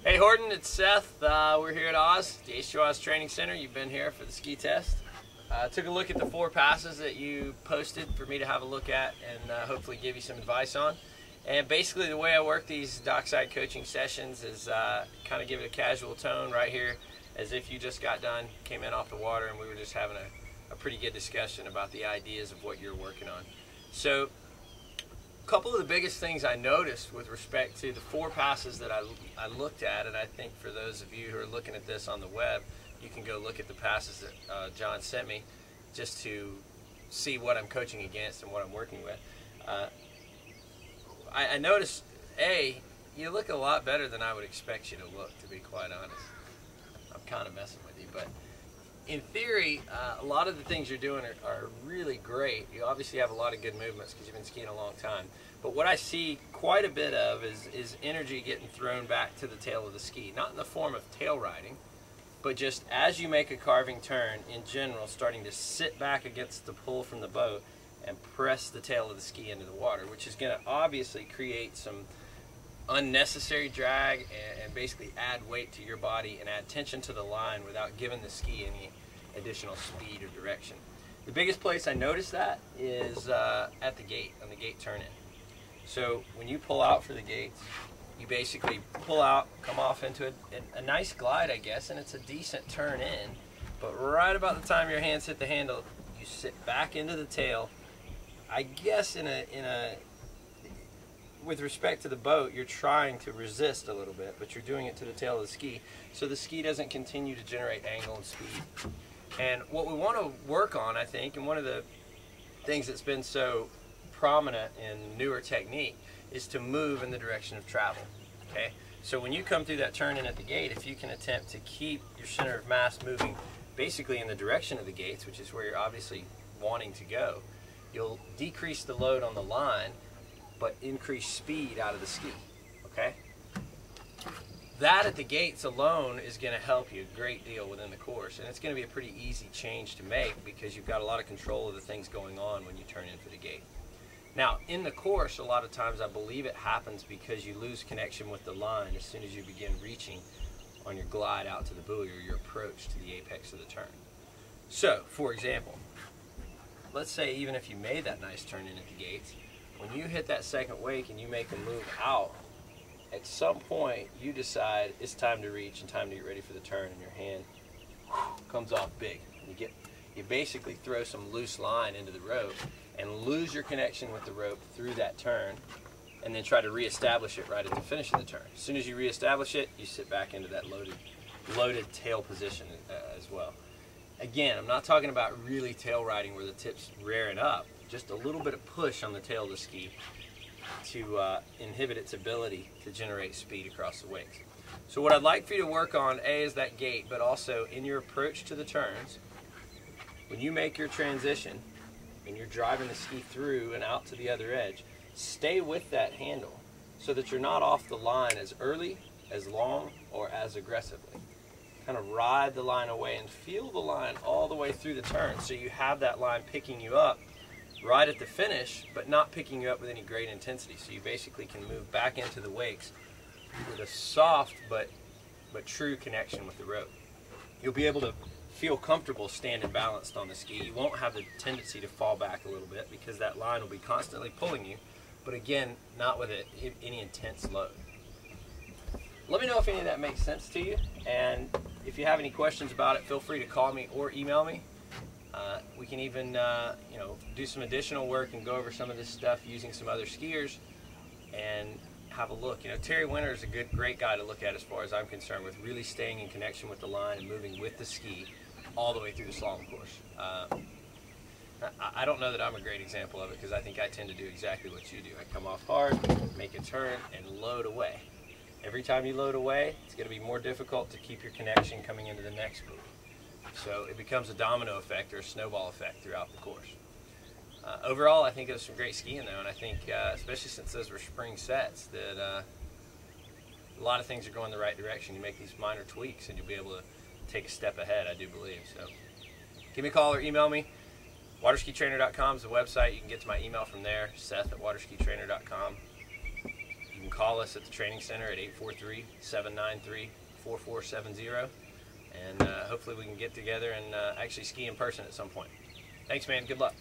Hey Horton, it's Seth. We're here at Oz, the H2 Oz Training Center. You've been here for the ski test. Took a look at the 4 passes that you posted for me to have a look at and hopefully give you some advice on. And basically the way I work these Dockside coaching sessions is kind of give it a casual tone right here, as if you just got done, came in off the water, and we were just having a pretty good discussion about the ideas of what you're working on. So a couple of the biggest things I noticed with respect to the 4 passes that I looked at, and I think for those of you who are looking at this on the web, you can go look at the passes that John sent me just to see what I'm coaching against and what I'm working with. I noticed, you look a lot better than I would expect you to look, to be quite honest. I'm kind of messing with you, but in theory, a lot of the things you're doing are really great. You obviously have a lot of good movements because you've been skiing a long time. But what I see quite a bit of is energy getting thrown back to the tail of the ski. Not in the form of tail riding, but just as you make a carving turn, in general, starting to sit back against the pull from the boat and press the tail of the ski into the water, which is going to obviously create some unnecessary drag and basically add weight to your body and add tension to the line without giving the ski any additional speed or direction. The biggest place I noticed that is at the gate, on the gate turn-in. So when you pull out for the gates, you basically pull out, come off into a nice glide, I guess, and it's a decent turn in, but right about the time your hands hit the handle, you sit back into the tail. I guess with respect to the boat, you're trying to resist a little bit, but you're doing it to the tail of the ski, so the ski doesn't continue to generate angle and speed. And what we want to work on, I think, and one of the things that's been so prominent in newer technique, is to move in the direction of travel. Okay? So when you come through that turn in at the gate, if you can attempt to keep your center of mass moving basically in the direction of the gates, which is where you're obviously wanting to go, you'll decrease the load on the line but increase speed out of the ski. Okay? That at the gates alone is going to help you a great deal within the course, and it's going to be a pretty easy change to make because you've got a lot of control of the things going on when you turn into the gate. Now, in the course, a lot of times I believe it happens because you lose connection with the line as soon as you begin reaching on your glide out to the buoy or your approach to the apex of the turn. So, for example, let's say even if you made that nice turn in at the gates, when you hit that second wake and you make a move out, at some point you decide it's time to reach and time to get ready for the turn, and your hand comes off big. You basically throw some loose line into the rope and lose your connection with the rope through that turn, and then try to reestablish it right at the finish of the turn. As soon as you reestablish it, you sit back into that loaded tail position as well. Again, I'm not talking about really tail riding where the tip's rearing up, just a little bit of push on the tail of the ski to inhibit its ability to generate speed across the wakes. So what I'd like for you to work on, is that gate, but also in your approach to the turns, when you make your transition and you're driving the ski through and out to the other edge, stay with that handle so that you're not off the line as early, as long, or as aggressively. Kind of ride the line away and feel the line all the way through the turn, so you have that line picking you up right at the finish, but not picking you up with any great intensity. So you basically can move back into the wakes with a soft but true connection with the rope. You'll be able to feel comfortable standing balanced on the ski. You won't have the tendency to fall back a little bit because that line will be constantly pulling you, but again, not with any intense load. Let me know if any of that makes sense to you, and if you have any questions about it, feel free to call me or email me. We can even do some additional work and go over some of this stuff using some other skiers and have a look. Terry Winter is a great guy to look at as far as I'm concerned, with really staying in connection with the line and moving with the ski all the way through the slalom course. I don't know that I'm a great example of it because I think I tend to do exactly what you do. I come off hard, make a turn, and load away. Every time you load away, it's going to be more difficult to keep your connection coming into the next move. So it becomes a domino effect or a snowball effect throughout the course. Overall, I think it was some great skiing though, and I think, especially since those were spring sets, that a lot of things are going the right direction. You make these minor tweaks and you'll be able to take a step ahead, I do believe. So give me a call or email me. Waterskitrainer.com is the website. You can get to my email from there, Seth@waterskitrainer.com. You can can call us at the training center at 843-793-4470, and hopefully we can get together and actually ski in person at some point. Thanks, man. Good luck.